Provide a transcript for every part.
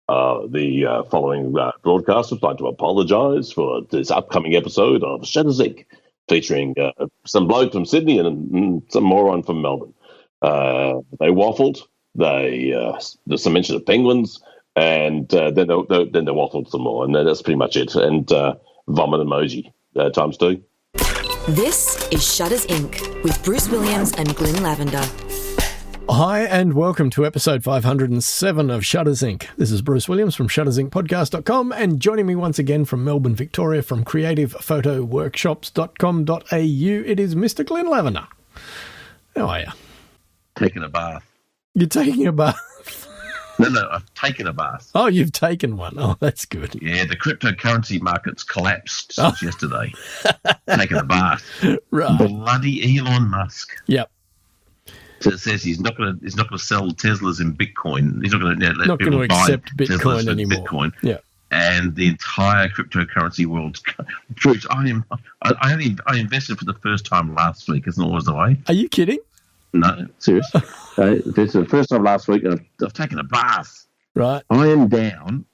The following broadcast would like to apologise for this upcoming episode of Shutters Inc., featuring some bloke from Sydney and some moron from Melbourne. They waffled. There's some mention of penguins, and then they waffled some more, and that's pretty much it. And vomit emoji times 2. This is Shutters Inc. with Bruce Williams and Glenn Lavender. Hi and welcome to episode 507 of Shutters Inc. This is Bruce Williams from shuttersincpodcast.com, and joining me once again from Melbourne, Victoria, from creativephotoworkshops.com.au, it is Mr. Glenn Lavender. How are you? Taking a bath. You're taking a bath? No, I've taken a bath. Oh, you've taken one. Oh, that's good. Yeah, the cryptocurrency market's collapsed since yesterday. Taking a bath. Right. Bloody Elon Musk. Yep. So it says he's not going to sell Teslas in Bitcoin. He's not going to let people accept buy Bitcoin Teslas anymore. Bitcoin. Yeah. And the entire cryptocurrency world. Bruce, I invested for the first time last week. Isn't always the way. Are you kidding? No, serious. This is the first time last week, and I've taken a bath. Right. I am down.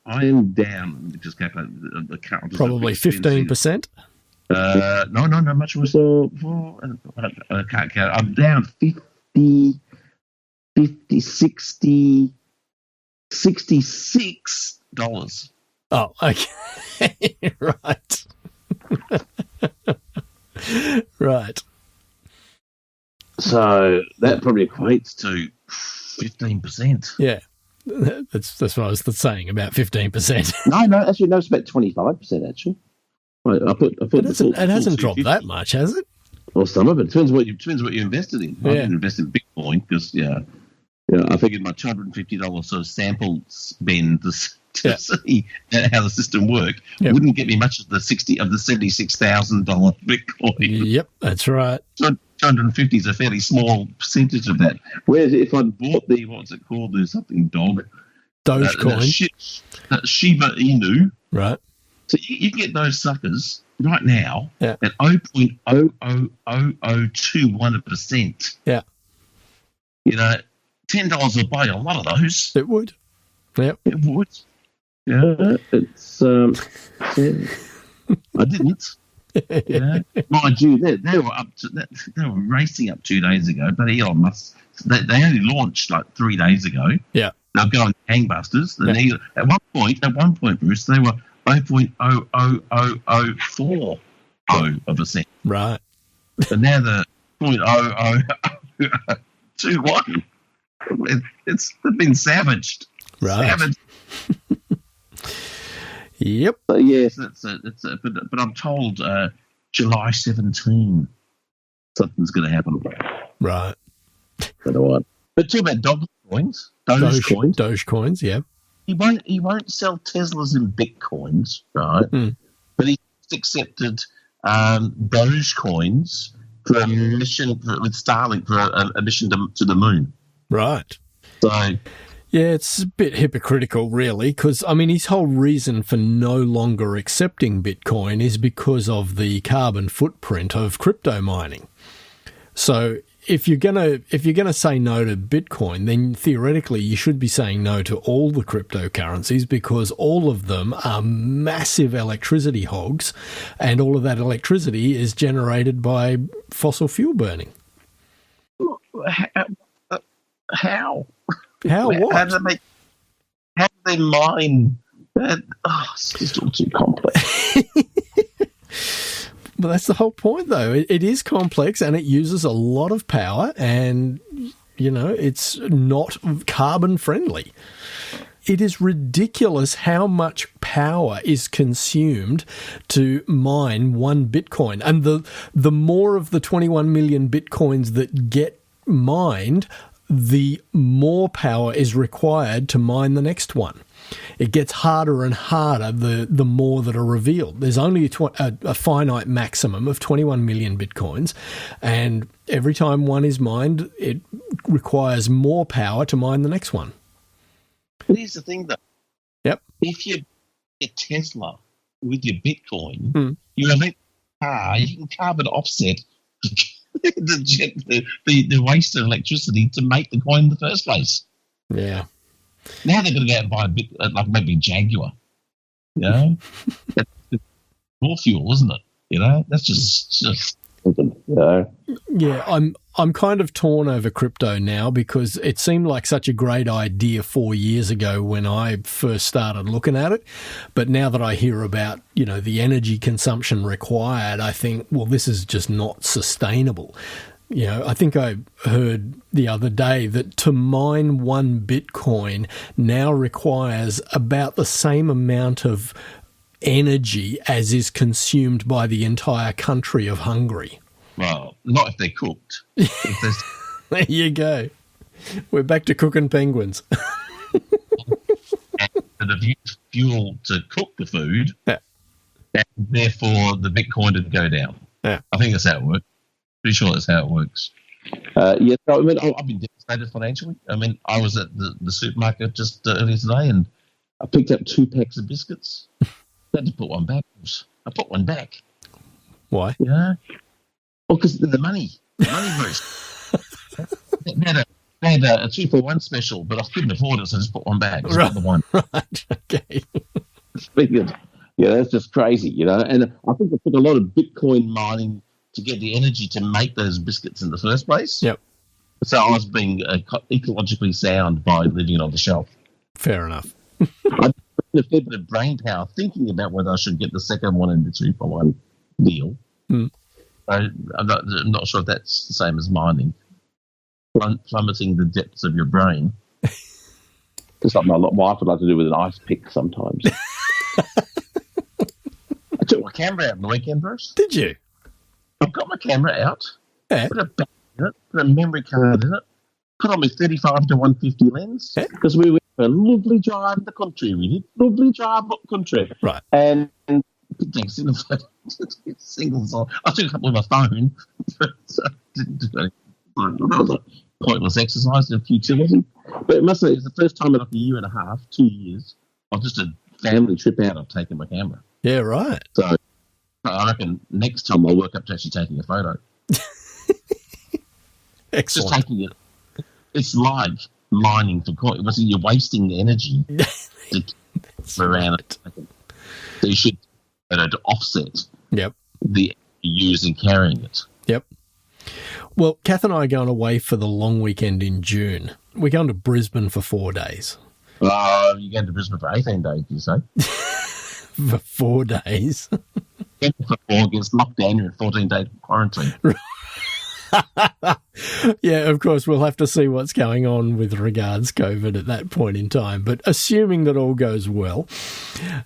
Just calculate the count. Probably 15%. No, much worse. I can't count. I'm down 50, 60, $66. Oh, okay. Right. Right. So that probably equates to 15%. Yeah. That's what I was saying, about 15%. No, actually, no, it's about 25%, actually. It hasn't dropped that much, has it? Well, some of it depends what you invested in. Yeah. I didn't invest in Bitcoin because, I figured my $250 sort of sample spend to see how the system worked wouldn't get me much of the $76,000 Bitcoin. Yep, that's right. So 250 is a fairly small percentage of that. Whereas if I bought the, what's it called? There's something Dogecoin. Shiba Inu. Right. So you get those suckers right now at 0.00021%. Yeah. $10 will buy a lot of those. It would. Yep. It would. Yeah. It's I didn't. Yeah. Mind you, they were racing up 2 days ago, but Elon Musk, they only launched like 3 days ago. Yeah. They're going gangbusters. Yeah. At one point, Bruce, they were 0.00040%. Right. And now they're 0.0021. They've been savaged. Right. Savaged. Yep. So yes, but I'm told July 17 something's going to happen. Right. Don't know what. But talk about Dogecoins. Dogecoins, yeah. He won't sell Teslas in Bitcoins, right? Mm. But he's accepted Dogecoins for a mission with Starlink for a mission to the moon. Right. So. Yeah, it's a bit hypocritical, really, because, his whole reason for no longer accepting Bitcoin is because of the carbon footprint of crypto mining. So if you're gonna say no to Bitcoin, then theoretically you should be saying no to all the cryptocurrencies, because all of them are massive electricity hogs, and all of that electricity is generated by fossil fuel burning. How? How what? How do they mine that? Oh, it's just all too complex. Well, that's the whole point, though. It is complex, and it uses a lot of power, and, it's not carbon friendly. It is ridiculous how much power is consumed to mine one Bitcoin. And the more of the 21 million Bitcoins that get mined, the more power is required to mine the next one. It gets harder and harder the more that are revealed. There's only a finite maximum of 21 million Bitcoins, and every time one is mined, it requires more power to mine the next one. But here's the thing, though. Yep. If you get Tesla with your Bitcoin, you can carbon offset the waste of electricity to make the coin in the first place. Yeah. Now they're going to go out and buy a bit, like maybe Jaguar. You know, that's more fuel, isn't it? You know, that's just. Yeah, I'm kind of torn over crypto now because it seemed like such a great idea 4 years ago when I first started looking at it. But now that I hear about, the energy consumption required, I think, well, this is just not sustainable. I think I heard the other day that to mine one Bitcoin now requires about the same amount of energy as is consumed by the entire country of Hungary. Well, not if they're cooked. There you go. We're back to cooking penguins. And if you use fuel to cook the food, yeah. And therefore the Bitcoin would go down. Yeah. I think that's how it works. Pretty sure that's how it works. Yeah, I mean, I've been devastated financially. I mean, I was at the supermarket just earlier today and I picked up 2 packs of biscuits. I had to put one back. I put one back. Why? Yeah. Well, because the money boost. They had a 2-for-1 special, but I couldn't afford it, so I just put one back. Right. The one. Right. Okay. Yeah, that's just crazy, And I think it took a lot of Bitcoin mining to get the energy to make those biscuits in the first place. Yep. So I was being ecologically sound by living on the shelf. Fair enough. I spent a fair bit of brain power thinking about whether I should get the second one in the 2-for-1 deal. Hmm. I'm not sure if that's the same as mining. Plummeting the depths of your brain. It's something my wife would like to do with an ice pick sometimes. I took my camera out on the weekend, Bruce. Did you? I've got my camera out, yeah. Put a battery in it, put a memory card in it, put on my 35 to 150 lens, because we went for a lovely drive in the country. We did lovely drive up country. Right. And single song. I took a couple with my phone, but I didn't do anything. That was a pointless exercise in futility. But it was the first time in like a year and a half, 2 years, of just a family trip out I've taken my camera. Yeah, right. So I reckon next time I'll work up to actually taking a photo. Excellent. Just taking it. It's like mining for coin. You're wasting energy to around it. So you should to offset the use in carrying it. Yep. Well, Kath and I are going away for the long weekend in June. We're going to Brisbane for 4 days. You're going to Brisbane for 18 days, you say? For 4 days. For 4 gets locked down, you're in 14-day quarantine. Yeah, of course, we'll have to see what's going on with regards COVID at that point in time. But assuming that all goes well,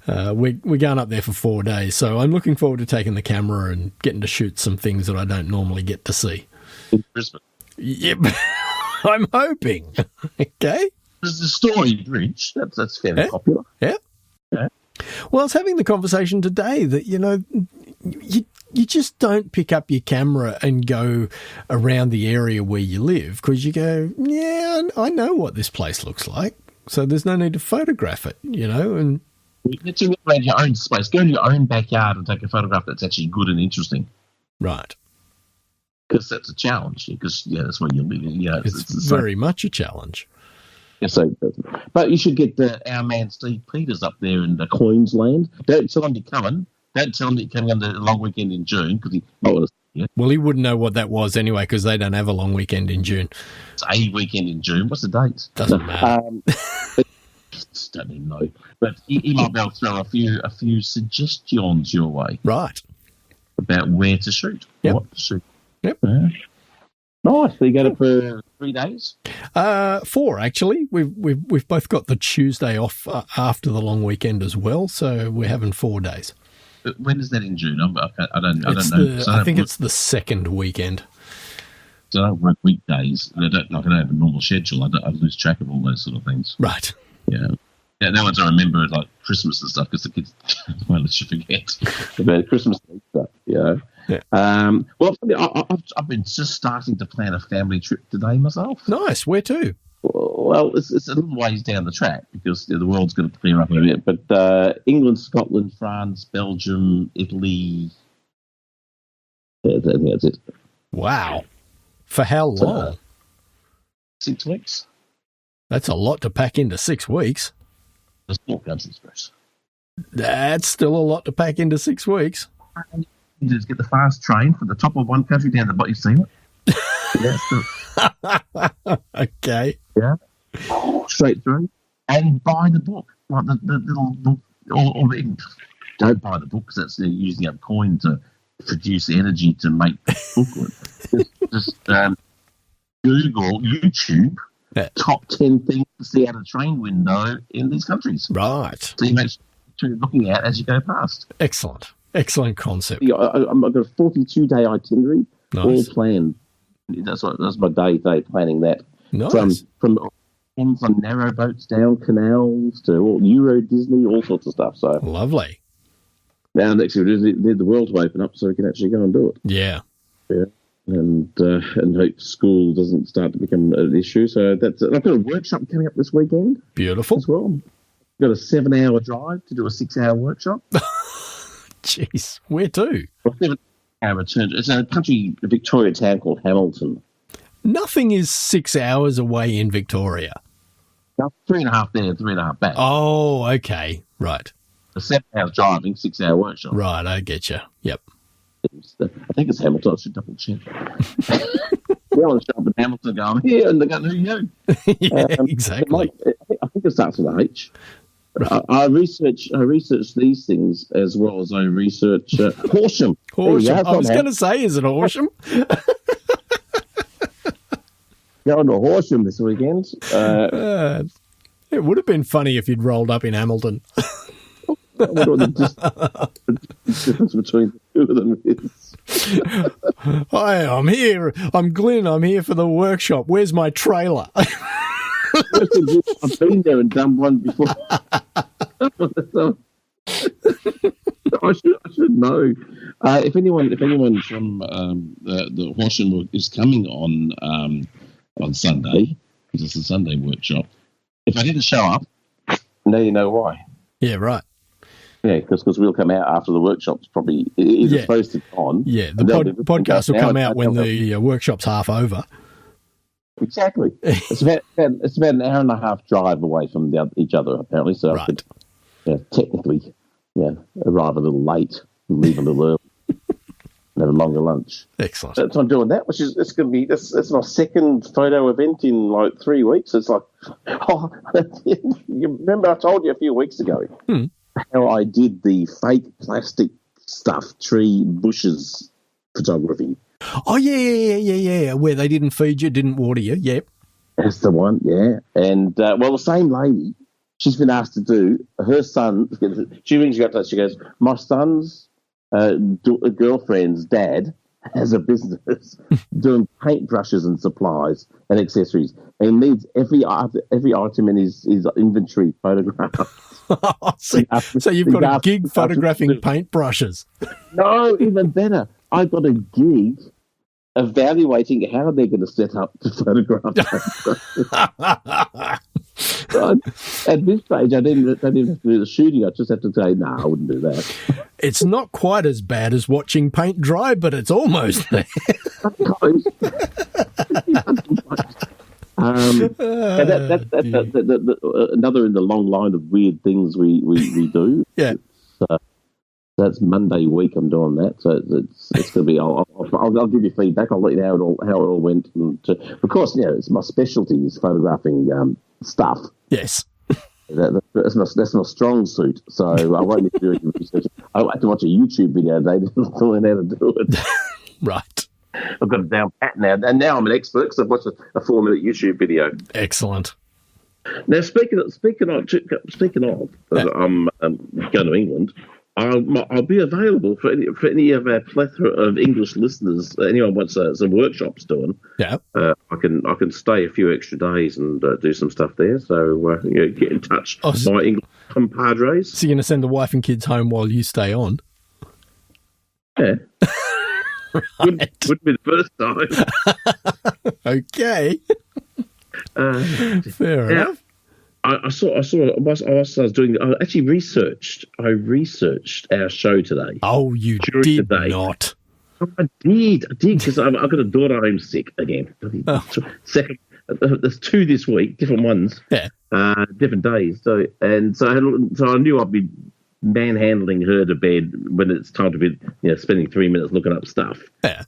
we're going up there for 4 days. So I'm looking forward to taking the camera and getting to shoot some things that I don't normally get to see. In Brisbane? Yep. I'm hoping. Okay. There's the Story Bridge. That's fairly popular. Yeah. Well, I was having the conversation today that, you just don't pick up your camera and go around the area where you live because you go, yeah, I know what this place looks like, so there's no need to photograph it, and get you around your own space. Go to your own backyard and take a photograph that's actually good and interesting. Right. Because that's a challenge. Because, that's where you live. It's very much a challenge. So, but you should get our man Steve Peters up there in Queensland. Don't tell him you're coming. Don't tell him that you're coming on the long weekend in June because he might want to see you. Well, he wouldn't know what that was anyway because they don't have a long weekend in June. It's a weekend in June. What's the date? Doesn't matter. Don't even know. But he might be able to throw a few suggestions your way. Right. About where to shoot. Yep. What to shoot. Yep. Nice. So you go to for 3 days? 4 actually. We've both got the Tuesday off after the long weekend as well, so we're having 4 days. But when is that in June? I don't know. I think it's the second weekend. So I don't work weekdays. I don't have a normal schedule. I lose track of all those sort of things. Right. Yeah. Yeah, no one's I remember like Christmas and stuff because the kids won't let you forget about Christmas and stuff. Yeah. Well, I've been just starting to plan a family trip today myself. Nice. Where to? Well, it's a little ways down the track because the world's going to clear up a bit. But England, Scotland, France, Belgium, Italy. I think that's it. Wow. For how long? 6 weeks. That's a lot to pack into 6 weeks. The small countries, Bruce. That's still a lot to pack into 6 weeks. You just get the fast train from the top of one country down to the bottom. You've seen it? Okay. Yeah. Straight through. And buy the book. Like the little book. Or don't buy the book because that's using up coin to produce energy to make the book. just Google, YouTube, top 10 things to see out a train window in these countries. Right. So you make sure you're looking at as you go past. Excellent. Excellent concept. Yeah, I've got a 42-day itinerary, all Nice. planned. That's my day planning that. Nice. From on narrow boats down canals to all Euro Disney, all sorts of stuff. So Lovely. now next year need the world to open up so we can actually go and do it. Yeah. Yeah. And hope school doesn't start to become an issue. So I've got a workshop coming up this weekend Beautiful. as well. I've got a 7-hour drive to do a 6-hour workshop. Jeez. Where to? Well, 7-hour return. It's a country, a Victoria town called Hamilton. Nothing is 6 hours away in Victoria. Now, 3.5 there, 3.5 back. Oh, okay. Right. A 7 hours driving, 6-hour workshop. Right. I get you. Yep. I think it's Hamilton. I should double check. They're on the shop in Hamilton go, I'm here, and they go, who are you? Yeah, exactly. I think it starts with a H. I research these things as well as I research Horsham. Horsham. I was going to say, is it Horsham? Going to Horsham this weekend. It would have been funny if you'd rolled up in Hamilton. I wonder what the difference between the two of them is. Hi, I'm here. I'm Glenn. I'm here for the workshop. Where's my trailer? I've been there and done one before. So, I should know. If anyone from the Horsham is coming on Sunday, because it's a Sunday workshop. If I didn't show up, now you know why. Yeah, right. Yeah, because we'll come out after the workshop's probably either supposed to go on. Yeah, the podcast will come out when the workshop's half over. Exactly. It's about an hour and a half drive away from each other, apparently. So right. I could, technically, arrive a little late and leave a little early and have a longer lunch. Excellent. So I'm doing that, which is it's going to be that's my second photo event in like 3 weeks. It's like, you remember I told you a few weeks ago how I did the fake plastic stuff, tree bushes photography. Oh, yeah. Where they didn't feed you, didn't water you. Yep. That's the one, yeah. And, the same lady, she's been asked to do, her son, she rings you up and she goes, my son's girlfriend's dad has a business doing paintbrushes and supplies and accessories. And he needs every item in his inventory photographed. So you've got a gig photographing paintbrushes. No, even better. I got a gig evaluating how they're going to set up to photograph. At this stage, I didn't have to do the shooting. I just have to say, no, I wouldn't do that. It's not quite as bad as watching paint dry, but it's almost there. Another in the long line of weird things we do. Yeah. That's Monday week. I'm doing that, so it's going to be. I'll give you feedback. I'll let you know how it all went. And of course, it's my specialty is photographing stuff. Yes, that's my strong suit. So I won't need to do any research. I have to watch a YouTube video today to learn how to do it. Right. I've got it down pat now, and now I'm an expert because I've watched a 4-minute YouTube video. Excellent. Now, speaking of, I'm going to England. I'll be available for any of our plethora of English listeners. Anyone wants some workshops doing? Yeah, I can stay a few extra days and do some stuff there. So get in touch, my English compadres. So you're going to send the wife and kids home while you stay on? Yeah, Right. Wouldn't be the first time. Okay, fair enough. I actually researched our show today. Oh, you did not. I did because I've got a daughter home sick again. there's 2 this week, different ones, different days. So I knew I'd be manhandling her to bed when it's time to be, spending 3 minutes looking up stuff. Yeah.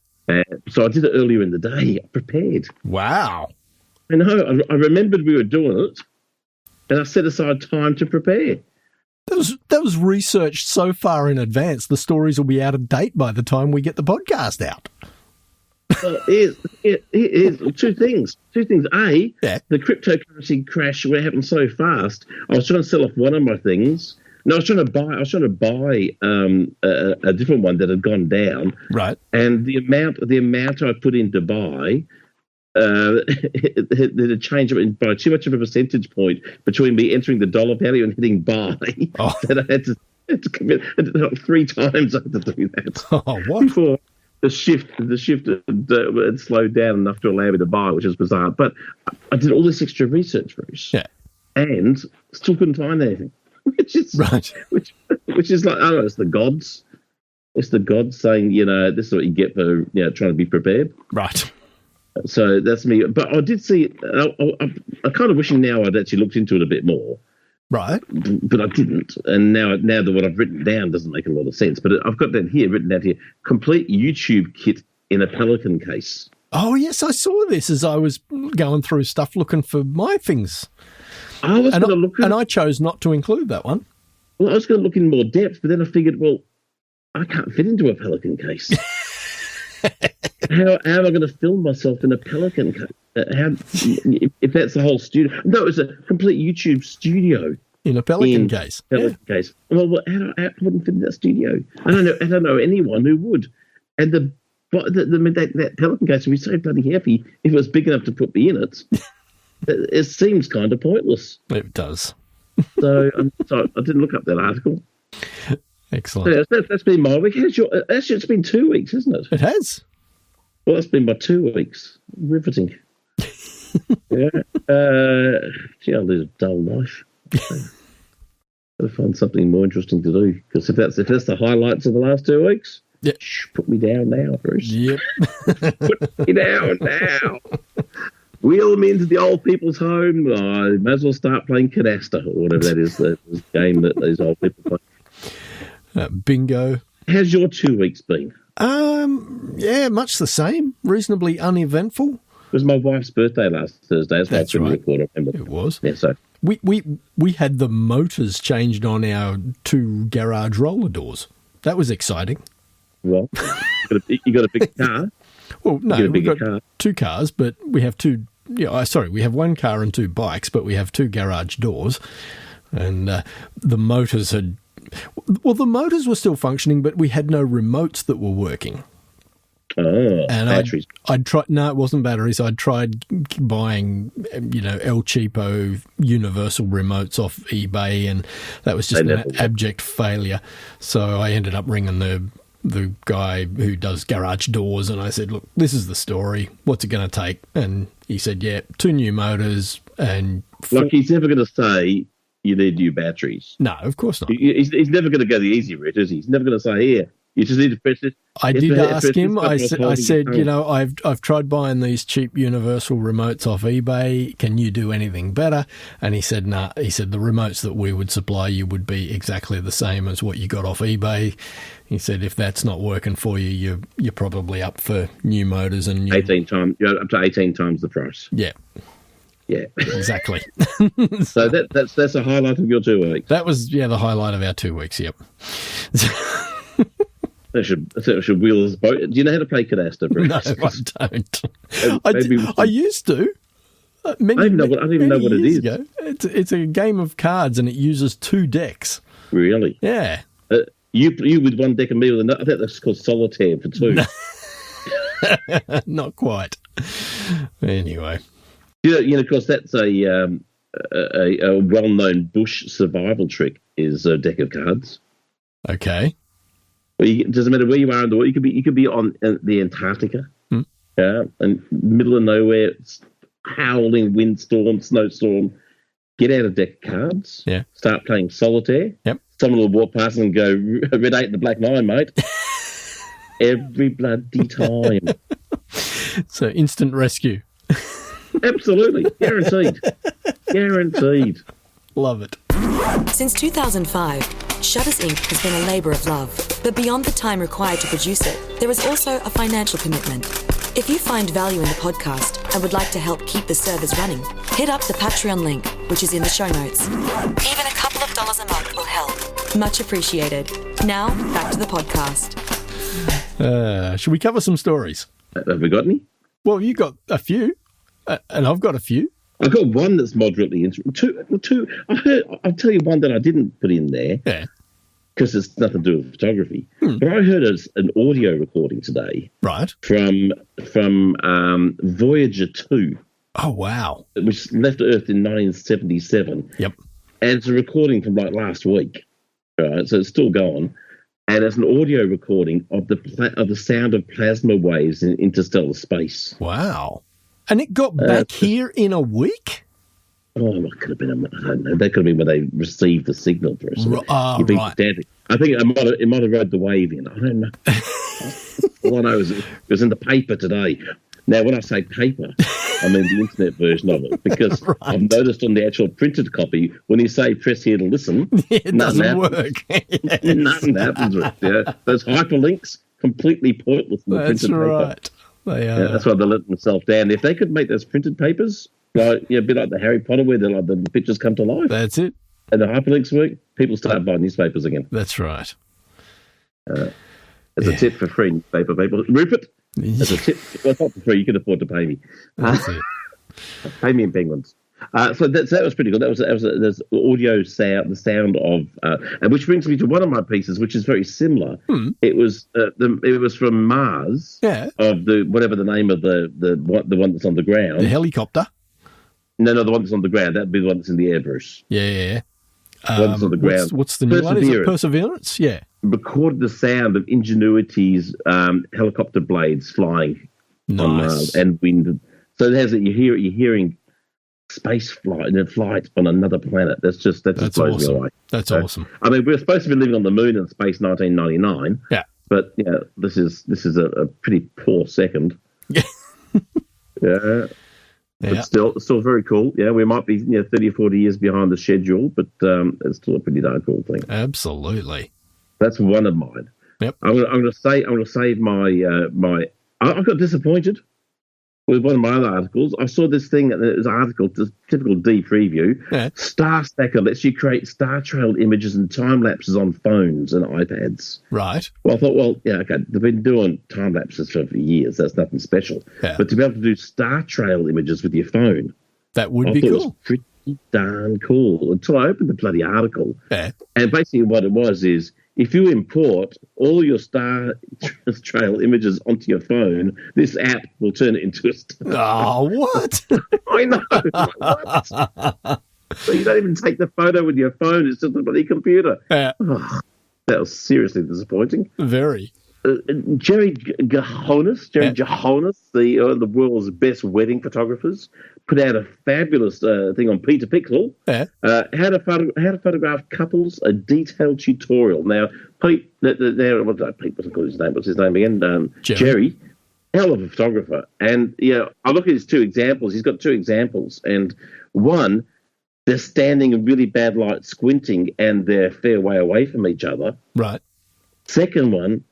So I did it earlier in the day. I prepared. Wow. I know. I remembered we were doing it, and I set aside time to prepare. That was researched so far in advance. The stories will be out of date by the time we get the podcast out. Here's 2 things. A, the cryptocurrency crash where it happened so fast. I was trying to sell off one of my things. No, I was trying to buy a different one that had gone down. Right. And the amount I put in to buy, it had changed by too much of a percentage point between me entering the dollar value and hitting buy. Oh. That I had to commit 3 times. I had to do that. Oh, what? Before the shift had slowed down enough to allow me to buy, which is bizarre. But I did all this extra research, Bruce. Yeah. And still couldn't find anything. Which is right. Which is like, I don't know, it's the gods. It's the gods saying, this is what you get for trying to be prepared. Right. So that's me. But I did see it. I'm kind of wishing now I'd actually looked into it a bit more. Right. But I didn't. And now that what I've written down doesn't make a lot of sense. But I've got that here, written down here. Complete YouTube kit in a Pelican case. Oh, yes, I saw this as I was going through stuff looking for my things. I was going to look at, and I chose not to include that one. Well, I was going to look in more depth, but then I figured, well, I can't fit into a Pelican case. How am I going to film myself in a Pelican case? If that's the whole studio? No, it's a complete YouTube studio in a Pelican case. Case. Well, I wouldn't fit in that studio. I don't know anyone who would. And that Pelican case would be so bloody heavy if it was big enough to put me in it. It seems kind of pointless. It does. So I didn't look up that article. Excellent. So that's been my week. Actually, it's been 2 weeks, isn't it? It has. Well, that's been my 2 weeks. Riveting. Yeah. Gee, I'll lose a dull life. Got to find something more interesting to do, because if that's the highlights of the last 2 weeks, put me down now, Bruce. Yep. Put me down now. Wheel them into the old people's home. I might as well start playing Canasta or whatever that is, the game that these old people play. Bingo. How's your 2 weeks been? Yeah, much the same. Reasonably uneventful. It was my wife's birthday last Thursday. That's right. Record, I remember. It was. Yeah, so we had the motors changed on our 2 garage roller doors. That was exciting. Well, you got a big car. Well, no, we've got 2 cars, but we have 2. We have 1 car and 2 bikes, but we have 2 garage doors, and the motors had. Well, the motors were still functioning, but we had no remotes that were working. Oh, and batteries. I'd tried. No, it wasn't batteries. I'd tried buying, El Cheapo universal remotes off eBay, and that was just an abject failure. So I ended up ringing the guy who does garage doors, and I said, "Look, this is the story. What's it going to take?" And he said, "Yeah, 2 new motors and." He's never going to say you need new batteries. No, of course not. He's never going to go the easy route, is he? He's never going to say, "Here, you just need to press this." I did ask him. I said, I've tried buying these cheap universal remotes off eBay. Can you do anything better? And he said, nah. He said the remotes that we would supply you would be exactly the same as what you got off eBay. He said, if that's not working for you, you're probably up for new motors and new... 18 times. You're up to 18 times the price. Yeah. Yeah, exactly. So that's a highlight of your 2 weeks. That was the highlight of our 2 weeks. Yep. That should wheel us boat. Do you know how to play Canasta, Bruce? No, I don't. I used to. I don't even know what it is. Ago. It's a game of cards, and it uses 2 decks. Really? Yeah. You with 1 deck and me with another. I think that's called solitaire for 2. Not quite. Anyway. Of course, that's a well-known bush survival trick. Is a deck of cards. Okay. It doesn't matter where you are in the world. You could be on the Antarctica, and middle of nowhere, it's howling windstorm, snowstorm. Get out a deck of cards. Yeah. Start playing solitaire. Yep. Someone will walk past and go, "Red 8 and the Black 9, mate." Every bloody time. So instant rescue. Absolutely. Guaranteed. Guaranteed. Love it. Since 2005, Shutters Inc. has been a labour of love. But beyond the time required to produce it, there is also a financial commitment. If you find value in the podcast and would like to help keep the servers running, hit up the Patreon link, which is in the show notes. Even a couple of dollars a month will help. Much appreciated. Now, back to the podcast. Should we cover some stories? Have we got any? Well, you got a few, and I've got a few. I've got one that's moderately interesting. Two. I'll tell you one that I didn't put in there. Yeah. Because it's nothing to do with photography. But I heard an audio recording today. Right. From Voyager 2. Oh, wow. Which left Earth in 1977. Yep. And it's a recording from like last week. Right. So it's still going. And it's an audio recording of the sound of plasma waves in interstellar space. Wow. And it got back here in a week? Oh, it could have been, I don't know. That could have been when they received the signal for us. Right. Static. I think it might have rode the wave in. I don't know. All I know is it was in the paper today. Now, when I say paper, I mean the internet version of it, because right. I've noticed on the actual printed copy, when you say press here to listen, it doesn't work. Yes. Nothing happens with it. Yeah. Those hyperlinks, completely pointless in the printed paper. They are. Yeah, that's why they let themselves down. If they could make those printed papers, like, a bit like the Harry Potter, where the pictures come to life. That's it. And the hyperlinks work, people start buying newspapers again. That's right. As a tip for free newspaper people. Rupert, as a tip, well, it's not for free, you can afford to pay me. That's it. Pay me in penguins. So that was pretty good. That was there's audio sound, the sound of, and which brings me to one of my pieces, which is very similar. It was from Mars. Yeah. Of the whatever the name of the one that's on the ground. The helicopter. No, the one that's on the ground. That'd be the one that's in the air, Bruce. Yeah. One that's on the ground. What's the new one? Is it Perseverance? Yeah. Recorded the sound of Ingenuity's helicopter blades flying on Mars and wind. So you're hearing space flight and flight on another planet. That just blows awesome. me away. That's awesome. I mean, we're supposed to be living on the moon in space 1999. Yeah. But this is a pretty poor second. Yeah. Yeah. But still very cool. Yeah, we might be 30 or 40 years behind the schedule, but it's still a pretty darn cool thing. Absolutely. That's one of mine. Yep. I'm going to save my. I got disappointed with one of my other articles. I saw this thing. It was an article, just typical D preview. Yeah. Star Stacker lets you create star trail images and time lapses on phones and iPads. Right. Well, I thought, okay, they've been doing time lapses for years. That's nothing special. Yeah. But to be able to do star trail images with your phone, that would be cool. It was pretty darn cool until I opened the bloody article. Yeah. And basically, what it was is, if you import all your star trail images onto your phone, this app will turn it into a star. Oh, what? I know. What? So you don't even take the photo with your phone. It's just a bloody computer. Yeah. Oh, that was seriously disappointing. Very. Jerry Jahonis, the world's best wedding photographers, put out a fabulous thing on Peter Pixel. Yeah. How to photograph couples, a detailed tutorial. Now, Pete, Pete wasn't called his name. What's his name again? Jerry. Hell of a photographer. And I look at his two examples. He's got two examples, and one, they're standing in really bad light, squinting, and they're a fair way away from each other. Right. Second one,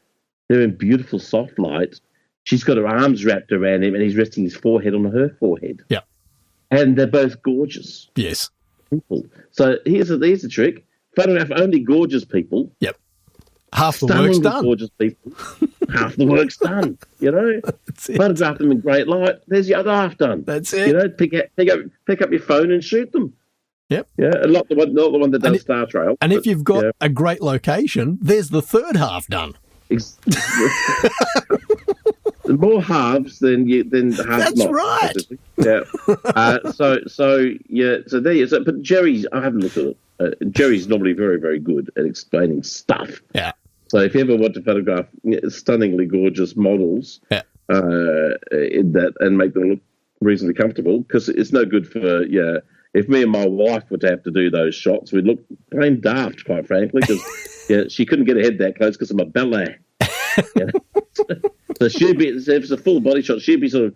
they're in beautiful soft light. She's got her arms wrapped around him, and he's resting his forehead on her forehead. Yeah. And they're both gorgeous. Yes. People. So here's the trick. Photograph only gorgeous people. Yep. Half the work's done. Gorgeous people. Half the work's done. Photograph them in great light. There's the other half done. That's it. Pick up your phone and shoot them. Yep. Yeah, not the one that does Star Trail. And if you've got a great location, there's the third half done. More halves than halves. That's not, right. Obviously. Yeah. So there you go. But Jerry's, I haven't looked at it. Jerry's normally very, very good at explaining stuff. Yeah. So if you ever want to photograph stunningly gorgeous models, in that and make them look reasonably comfortable, because it's no good for If me and my wife were to have to do those shots, we'd look plain daft, quite frankly, because she couldn't get her head that close because of my belly. So she'd be, if it's a full body shot, she'd be sort of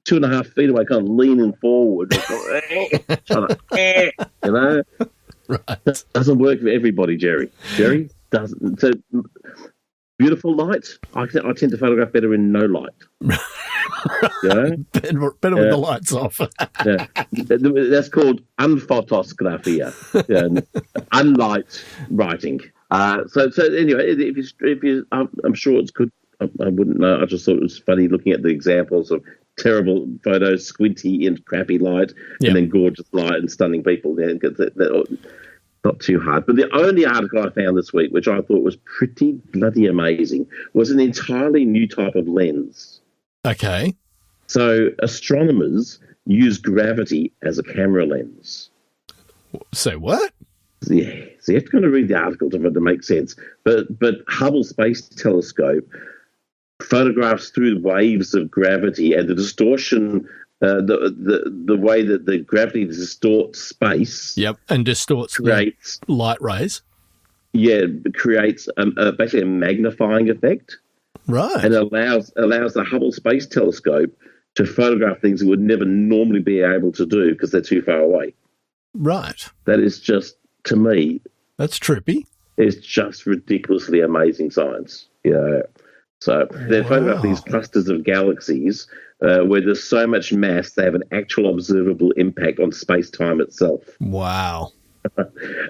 2.5 feet away, kind of leaning forward, trying to, you know. Right. Doesn't work for everybody, Jerry. Jerry doesn't. So beautiful light. I tend to photograph better in no light. Yeah, better with the lights off. Yeah. That's called unphotosgraphia, unlight writing. So anyway, if you, I'm sure it's good. I wouldn't know. I just thought it was funny looking at the examples of terrible photos, squinty and crappy light, and then gorgeous light and stunning people. Not too hard. But the only article I found this week, which I thought was pretty bloody amazing, was an entirely new type of lens. Okay. So astronomers use gravity as a camera lens. So what? Yeah. So you have to kind of read the article to make sense. But Hubble Space Telescope photographs through the waves of gravity and the distortion, the way that the gravity distorts space. Yep, and distorts creates light rays. Yeah, creates basically a magnifying effect. Right. And allows the Hubble Space Telescope to photograph things it would never normally be able to do because they're too far away. Right. That is just, to me, that's trippy. It's just ridiculously amazing science. Yeah. So they photograph these clusters of galaxies where there's so much mass they have an actual observable impact on space-time itself. Wow.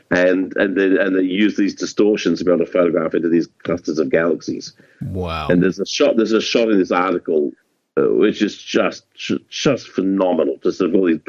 and they use these distortions to be able to photograph into these clusters of galaxies. Wow. And there's a shot in this article which is just phenomenal. Just of all these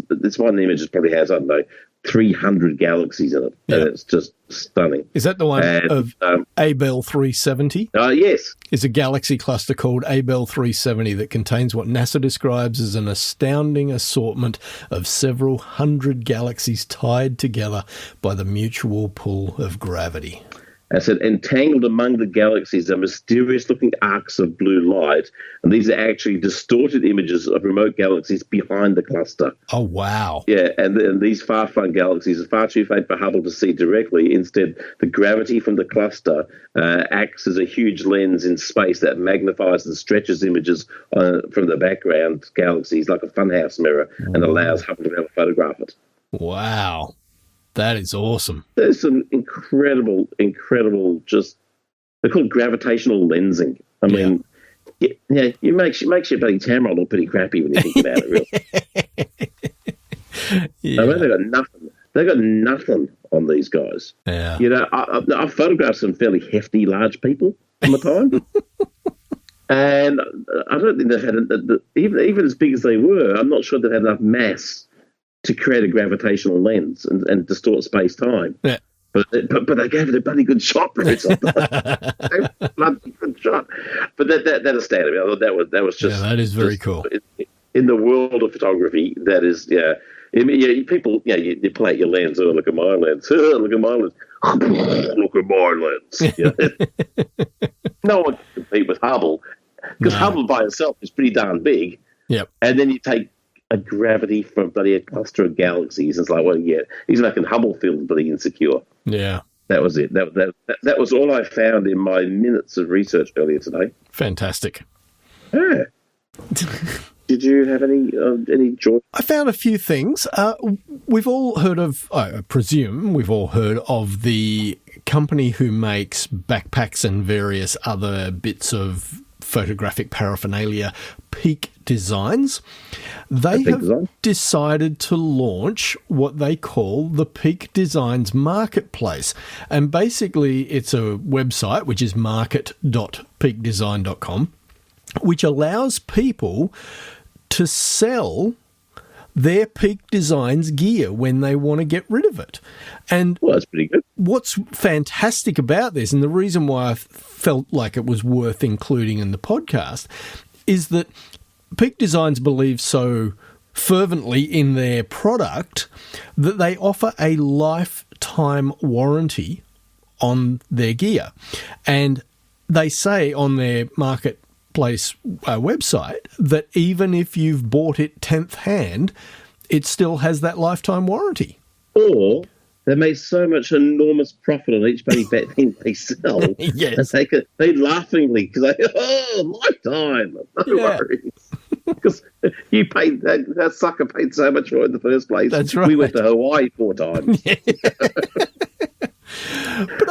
this one image probably has, I don't know, 300 galaxies in it, and it's just stunning. Is that the one of Abell 370? Yes. Is a galaxy cluster called Abell 370 that contains what NASA describes as an astounding assortment of several hundred galaxies tied together by the mutual pull of gravity. I said, entangled among the galaxies are mysterious-looking arcs of blue light, and these are actually distorted images of remote galaxies behind the cluster. Oh, wow. Yeah, and these far-flung galaxies are far too faint for Hubble to see directly. Instead, the gravity from the cluster acts as a huge lens in space that magnifies and stretches images from the background galaxies like a funhouse mirror and allows Hubble to be able to photograph it. Wow. That is awesome. There's some incredible, just, they're called gravitational lensing. I mean, it makes your bloody camera look pretty crappy when you think about it, really. I mean, they've got nothing on these guys. Yeah. You know, I've photographed some fairly hefty, large people in my time. And I don't think they've had, even as big as they were, I'm not sure they've had enough mass to create a gravitational lens and distort space-time. Yeah. But they gave it a bloody good shot for it. Bloody good shot. But that astounded me. I thought that was just... Yeah, that is very cool. In the world of photography, that is, people, you pull out your lens. Oh, look at my lens. Look at my lens. Look at my lens. No one can compete with Hubble, because Hubble by itself is pretty darn big. Yep. And then you take a gravity from a cluster of galaxies. It's like, well, yeah, he's making Hubble feel bloody insecure. Yeah. That was it. That was all I found in my minutes of research earlier today. Fantastic. Yeah. Did you have any joy? I found a few things. We've all heard of, I presume we've all heard of the company who makes backpacks and various other bits of photographic paraphernalia, Peak Designs. They have decided to launch what they call the Peak Designs Marketplace. And basically it's a website, which is market.peakdesign.com, which allows people to sell their Peak Designs gear when they want to get rid of it. And that's pretty good. What's fantastic about this, and the reason why I felt like it was worth including in the podcast, is that Peak Designs believes so fervently in their product that they offer a lifetime warranty on their gear. And they say on their marketplace website that even if you've bought it 10th hand, it still has that lifetime warranty. Or they make so much enormous profit on each bloody thing they sell. Yes. They laughingly, because lifetime. No worries. Because you paid that sucker paid so much for it in the first place. That's right. We went to Hawaii 4 times. Yeah.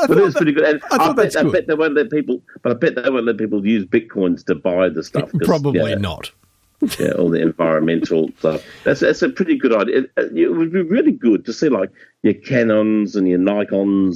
But it was pretty good. And I bet they won't let people. But I bet they won't let people use bitcoins to buy the stuff. Probably not. Yeah, all the environmental stuff. That's a pretty good idea. It would be really good to see like your Canons and your Nikon,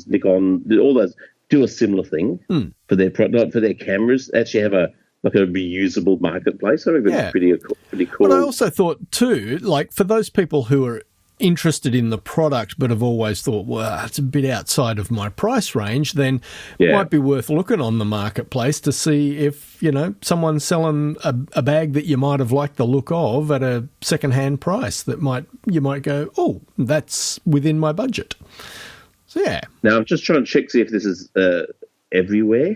all those do a similar thing for their product, for their cameras. Actually have a reusable marketplace. I think it's pretty cool. But I also thought too, like for those people who are interested in the product but have always thought, well, it's a bit outside of my price range, then it might be worth looking on the marketplace to see if, someone's selling a bag that you might have liked the look of at a second-hand price that you might go, oh, that's within my budget. So, yeah. Now, I'm just trying to check, see if this is everywhere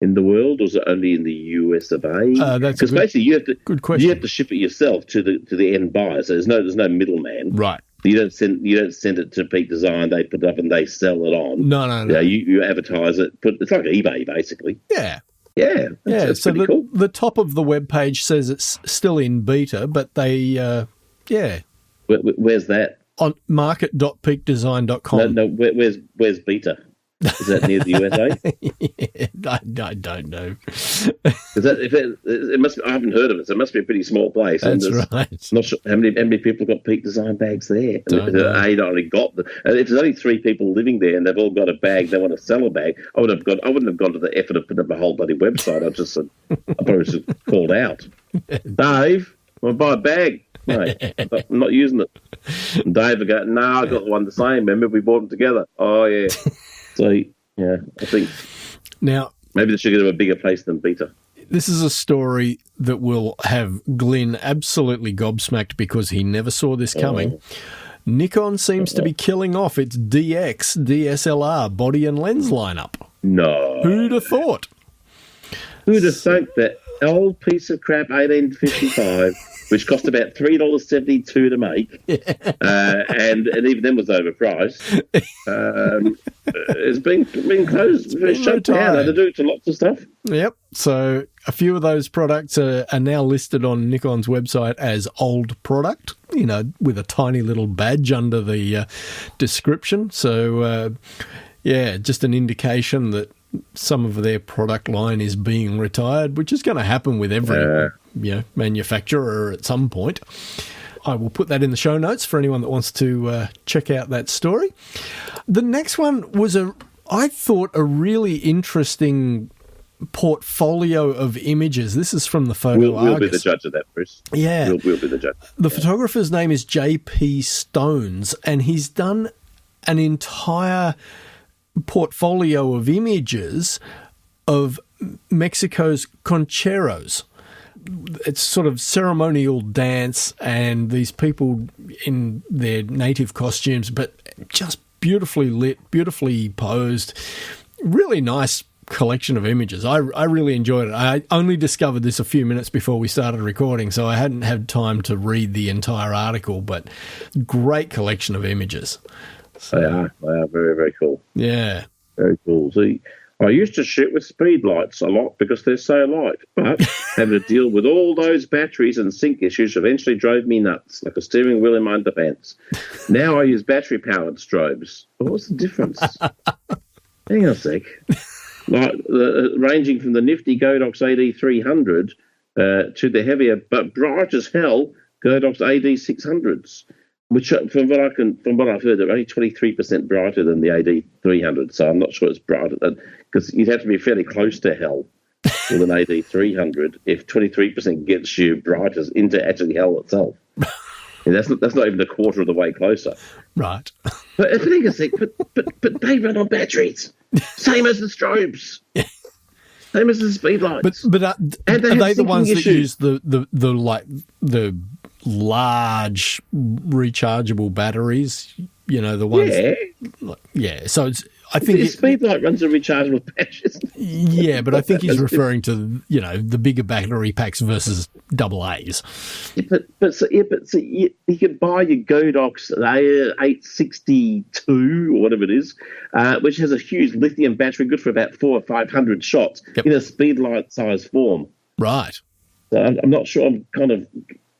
in the world, or is it only in the US of A? Because basically you have to good question. You have to ship it yourself to the end buyer. So there's no middleman. Right. You don't send it to Peak Design. They put it up and they sell it on. No. You advertise it. It's like eBay basically. Yeah. Yeah. That's so pretty cool. the top of the web page says it's still in beta, but they Where's that? On market.peakdesign.com. No. Where's beta? Is that near the USA? I don't know. It must. I haven't heard of it. So it must be a pretty small place. That's right. Not sure how many people got Peak Design bags there. Don't know. Only got them. And if there's only 3 people living there and they've all got a bag, they want to sell a bag. I wouldn't have gone to the effort of putting up a whole bloody website. I probably just called out, Dave, I want to buy a bag. Mate, I'm not using it. And Dave would go, no, I got one the same. Remember, we bought them together. Oh yeah. So, yeah, I think now maybe they should go to a bigger place than beta. This is a story that will have Glyn absolutely gobsmacked because he never saw this coming. Nikon seems to be killing off its DX DSLR body and lens lineup. No. Who'd have thought? Who'd have thought that old piece of crap 1855, which cost about $3.72 to make, and even then was overpriced, it's been closed, shut down. They do it to lots of stuff. Yep. So a few of those products are now listed on Nikon's website as old product, with a tiny little badge under the description. So, just an indication that some of their product line is being retired, which is going to happen with every manufacturer at some point. I will put that in the show notes for anyone that wants to check out that story. The next one was I thought a really interesting portfolio of images. This is from the Photo Argus. We'll be the judge of that, Bruce. Yeah. We'll be the judge. The photographer's name is J.P. Stones, and he's done an entire portfolio of images of Mexico's concheros. It's sort of ceremonial dance and these people in their native costumes, but just beautifully lit, beautifully posed. Really nice collection of images. I really enjoyed it. I only discovered this a few minutes before we started recording, so I hadn't had time to read the entire article, but great collection of images. So, they are very, very cool. Yeah. Very cool. See, I used to shoot with speed lights a lot because they're so light, but having to deal with all those batteries and sync issues eventually drove me nuts, like a steering wheel in my underpants. Now I use battery-powered strobes. But what's the difference? Hang on a sec. Like ranging from the nifty Godox AD300 to the heavier but bright as hell Godox AD600s. Which, from what I've heard, are only 23% brighter than the AD300. So I'm not sure it's brighter because you'd have to be fairly close to hell with an AD300 if 23% gets you brighter into actually hell itself. And that's not even a quarter of the way closer. Right. But hang on a sec, but they run on batteries, same as the strobes. Same as the speed lights. But are they the ones that use the large rechargeable batteries? The ones. Yeah. So I think the speed light runs on rechargeable batteries. Yeah, but I think he's referring to the bigger battery packs versus AA's. So you can buy your Godox 862 or whatever it is, which has a huge lithium battery, good for about 400 or 500 shots in a speed light size form. Right. So I'm not sure I'm kind of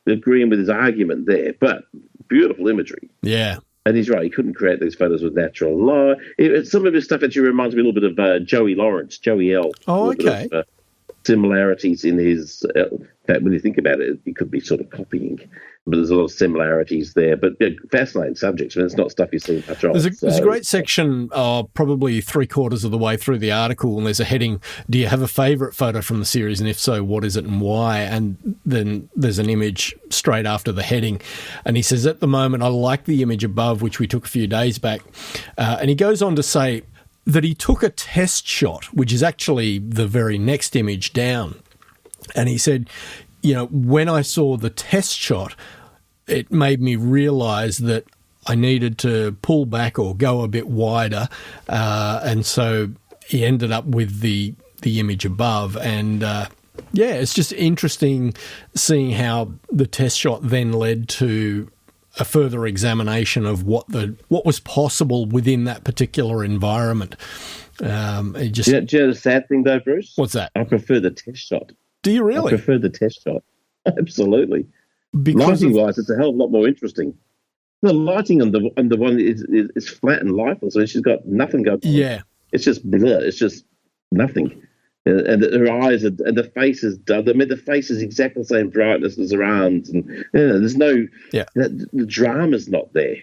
agreeing with his argument there, but beautiful imagery. Yeah. And he's right, he couldn't create these photos with natural light. Some of his stuff actually reminds me a little bit of Joey Lawrence, Joey L. Oh, okay. Similarities in his, in fact, when you think about it, he could be sort of copying, but there's a lot of similarities there. But fascinating subjects. I mean, it's not stuff you see much of. There's a great section, probably 3/4 of the way through the article, and there's a heading, do you have a favourite photo from the series, and if so, what is it and why? And then there's an image straight after the heading, and he says, at the moment, I like the image above, which we took a few days back. And he goes on to say that he took a test shot, which is actually the very next image down. And he said, when I saw the test shot, it made me realise that I needed to pull back or go a bit wider. And so he ended up with the image above. And, it's just interesting seeing how the test shot then led to a further examination of what was possible within that particular environment. Do you know the sad thing though, Bruce? What's that? I prefer the test shot. Do you really? I prefer the test shot. Absolutely. Lighting-wise, it's a hell of a lot more interesting. The lighting on the one is flat and lifeless. So she's got nothing going on. Yeah. It's just blur. It's just nothing. And her eyes and the face is done. I mean, the face is exactly the same brightness as her arms, and there's no the drama's not there.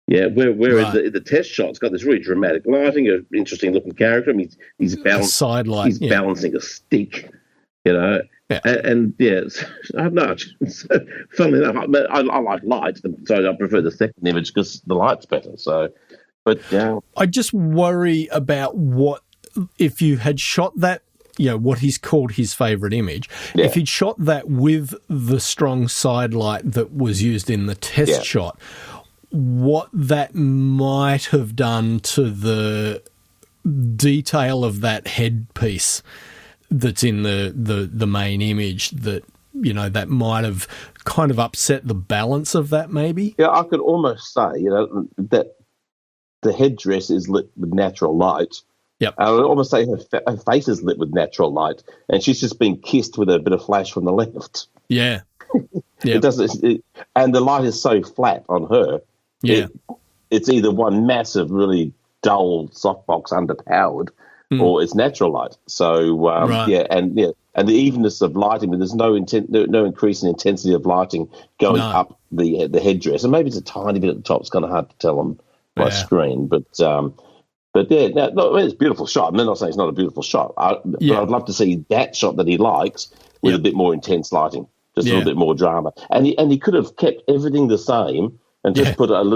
Yeah, whereas the test shot's got this really dramatic lighting, an interesting looking character. I mean, he's balancing a stick, Yeah. And I don't know. Funnily enough, I like light, so I prefer the second image because the light's better. So, but I just worry about what if you had shot that. What he's called his favourite image. Yeah. If he'd shot that with the strong side light that was used in the test shot, what that might have done to the detail of that headpiece that's in the main image, that that might have kind of upset the balance of that maybe. Yeah, I could almost say, that the headdress is lit with natural light. Yep. I would almost say her face is lit with natural light, and she's just been kissed with a bit of flash from the left. Yeah. It doesn't, and the light is so flat on her. Yeah. It's either one massive, really dull softbox underpowered, or it's natural light. So and the evenness of lighting, but there's no increase in intensity of lighting going up the headdress, and maybe it's a tiny bit at the top. It's kind of hard to tell on my screen, but it's a beautiful shot. I'm not saying it's not a beautiful shot, but I'd love to see that shot that he likes with a bit more intense lighting, just a little bit more drama. And he could have kept everything the same and just put an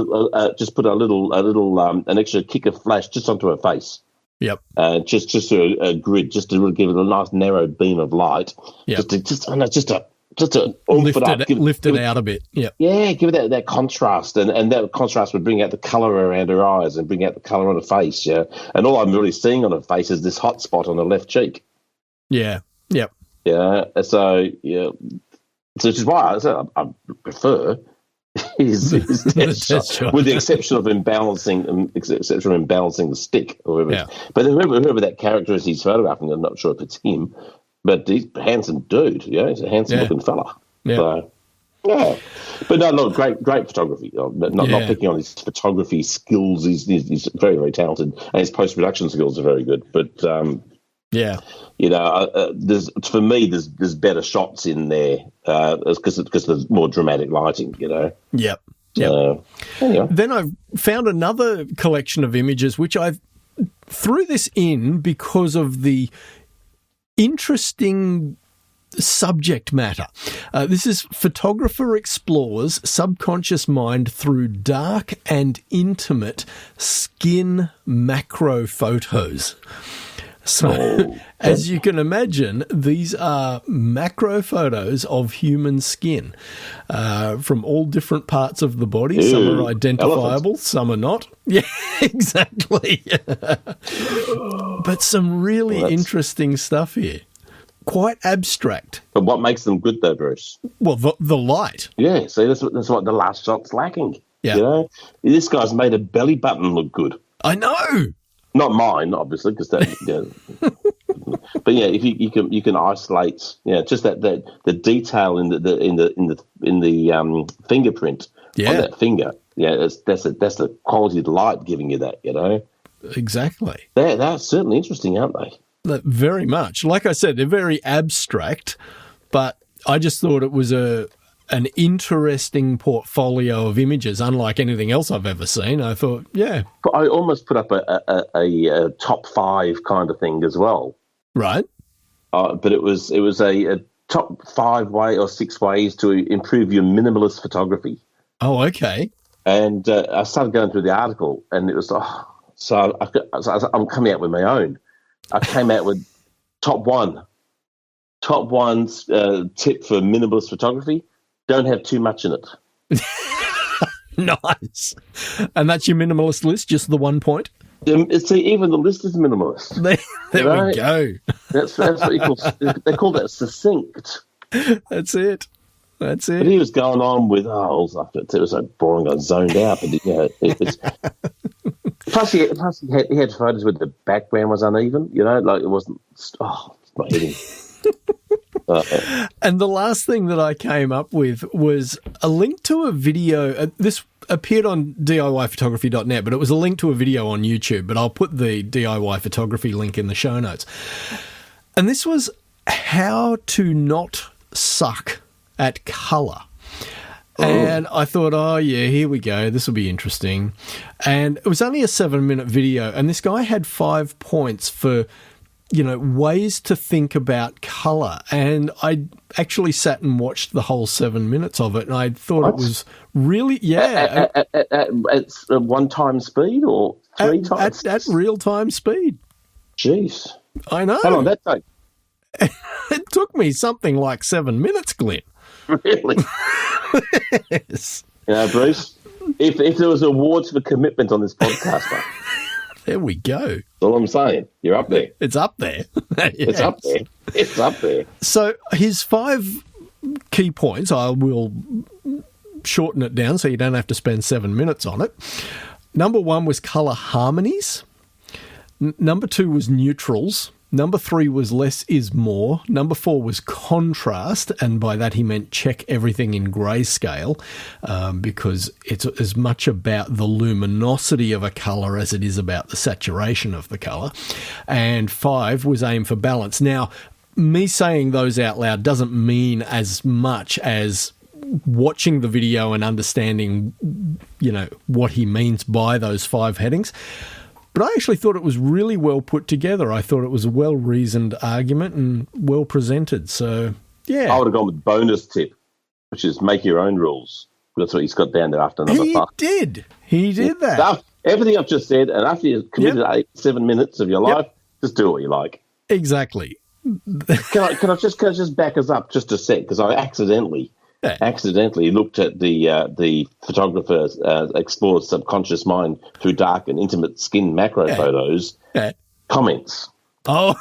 extra kick of flash just onto her face. Yep. Just a grid, just to really give it a nice narrow beam of light. Yep. Just to lift it out a bit. Yeah. Yeah, give it that contrast, and that contrast would bring out the colour around her eyes and bring out the colour on her face. Yeah, and all I'm really seeing on her face is this hot spot on her left cheek. Yeah. Yep. Yeah. So which is why I prefer his test shot, with the exception of imbalancing the stick or whatever. Yeah. But whoever that character is he's photographing, I'm not sure if it's him. But he's a handsome dude, he's a handsome-looking fella. Yeah. So, but no, look, great photography. Not picking on his photography skills. He's very, very talented, and his post-production skills are very good. But for me, there's better shots in there because there's more dramatic lighting. Yep. Anyway. Then I found another collection of images, which I threw this in because of the interesting subject matter. This is Photographer Explores Subconscious Mind Through Dark and Intimate Skin Macro Photos. So, as you can imagine, these are macro photos of human skin from all different parts of the body. Ew, some are identifiable, elephants. Some are not. Yeah, exactly. But some really interesting stuff here. Quite abstract. But what makes them good, though, Bruce? Well, the light. Yeah, see, that's what the last shot's lacking. Yeah. This guy's made a belly button look good. I know. Not mine, obviously, because that. But yeah, if you can isolate, just that the detail in the fingerprint on that finger. Yeah, that's the quality of the light giving you that. Exactly. They're certainly interesting, aren't they? Very much. Like I said, they're very abstract, but I just thought it was an interesting portfolio of images, unlike anything else I've ever seen. I thought, yeah. But I almost put up a top 5 kind of thing as well. Right. But it was a top 5 way or 6 ways to improve your minimalist photography. Oh, okay. And I started going through the article, and it was so I'm coming out with my own. I came out with top one's tip for minimalist photography: don't have too much in it. Nice. And that's your minimalist list, just the 1 point? See, even the list is minimalist. There we go. That's what you call. They call that succinct. That's it. But he was going on with, it was so boring. I zoned out. But plus he had photos where the background was uneven. Like it wasn't. Oh, it's not hitting. And the last thing that I came up with was a link to a video. This appeared on DIYphotography.net, but it was a link to a video on YouTube. But I'll put the DIY photography link in the show notes. And this was how to not suck at colour. And I thought, here we go. This will be interesting. And it was only a 7-minute video. And this guy had 5 points for, ways to think about colour. And I actually sat and watched the whole 7 minutes of it. And I thought it was really, At 1 time speed or 3 times? At real-time speed. Jeez. I know. How long did that take? It took me something like 7 minutes, Glenn. Really? Yes. Bruce, if there was awards for commitment on this podcast, mate, there we go. that's all I'm saying. You're up there. It's up there. Yes. It's up there. It's up there. So his 5 key points, I will shorten it down so you don't have to spend 7 minutes on it. Number 1 was colour harmonies. Number 2 was neutrals. Number 3 was less is more. Number 4 was contrast, and by that he meant check everything in grayscale, because it's as much about the luminosity of a colour as it is about the saturation of the colour. And 5 was aim for balance. Now, me saying those out loud doesn't mean as much as watching the video and understanding, what he means by those 5 headings. But I actually thought it was really well put together. I thought it was a well-reasoned argument and well presented. So, yeah. I would have gone with bonus tip, which is make your own rules. That's what he's got down there after number 5. He did that. Everything I've just said, and after you've committed 7 minutes of your life, just do what you like. Exactly. Can I just back us up just a sec? Because I accidentally looked at the photographer explores subconscious mind through dark and intimate skin macro photos. Comments. Oh,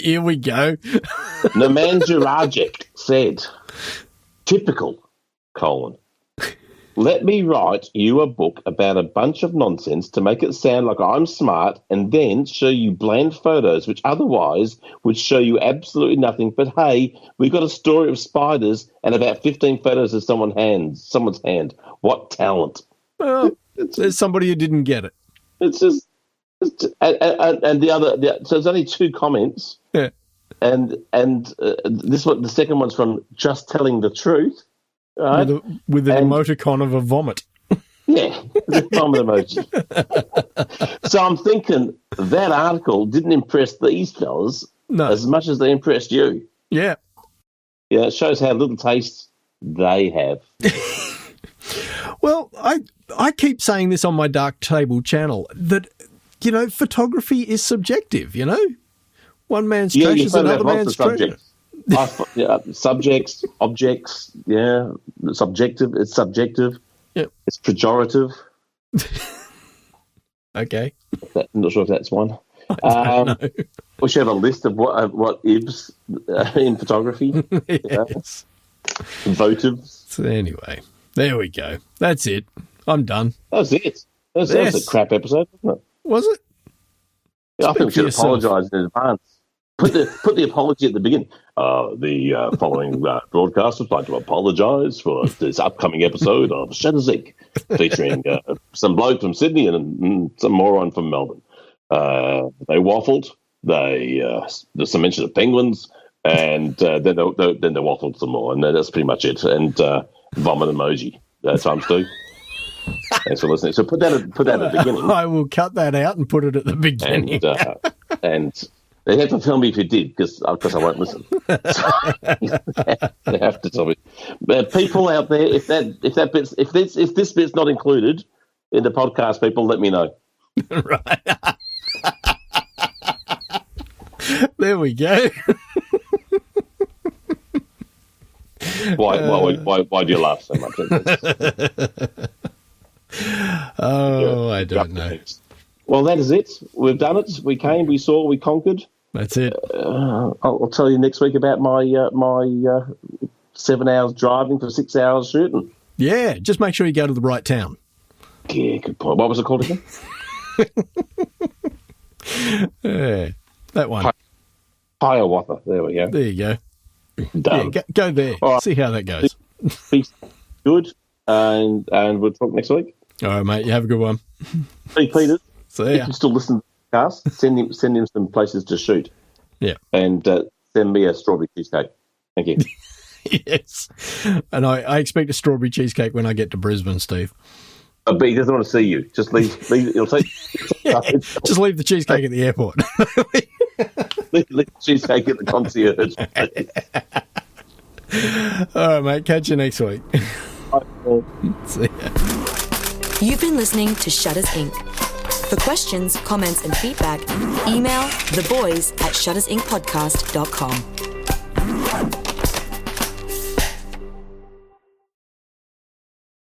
here we go. Namanjarajic said, typical, : let me write you a book about a bunch of nonsense to make it sound like I'm smart and then show you bland photos which otherwise would show you absolutely nothing. But hey, we got a story of spiders and about 15 photos of someone's hand. What talent. Well, there's somebody who didn't get it. And so there's only 2 comments. Yeah. And this one, the second one's from Just Telling the Truth. Right? With an emoticon of a vomit. Yeah, the vomit emoji. So I'm thinking that article didn't impress these fellas as much as they impressed you. Yeah. Yeah, it shows how little taste they have. Well, I keep saying this on my Dark Table channel, that, photography is subjective, One man's trash is another man's treasure. Subjects, objects, it's subjective. Yep. It's pejorative. Okay. I'm not sure if that's one. We should have a list of what ibs in photography. Yes. Votive. So anyway, there we go. That's it. I'm done. That was it. That was a crap episode, wasn't it? Was it? Yeah, I think we should apologise in advance. Put the apology at the beginning. The following broadcast would like to apologise for this upcoming episode of Shadows Inc., featuring some bloke from Sydney and some moron from Melbourne. They waffled. There's some mention of penguins, and then they waffled some more, and that's pretty much it. And vomit emoji. Times two. Thanks for listening. So put that at the beginning. I will cut that out and put it at the beginning. And they have to tell me if you did, because I won't listen. They have to tell me. But people out there, if this bit's not included in the podcast, people, let me know. Right. There we go. Why do you laugh so much? I don't know. Well, that is it. We've done it. We came, we saw, we conquered. That's it. I'll tell you next week about my 7 hours driving for 6 hours shooting. Yeah, just make sure you go to the right town. Yeah, good point. What was it called again? Yeah, that one. Hiawatha. There we go. There you go. Done. Yeah, go there. Right. See how that goes. Good. And we'll talk next week. All right, mate. You have a good one. Hey, Peter. See ya. If you still listen to the podcast, send him some places to shoot. Yeah. And send me a strawberry cheesecake. Thank you. Yes. And I expect a strawberry cheesecake when I get to Brisbane, Steve. But he doesn't want to see you. Just leave. He'll take. Just leave the cheesecake at the airport. leave the cheesecake at the concierge. All right, mate. Catch you next week. See ya. You've been listening to Shutters Inc. For questions, comments, and feedback, email theboys@shuttersincpodcast.com.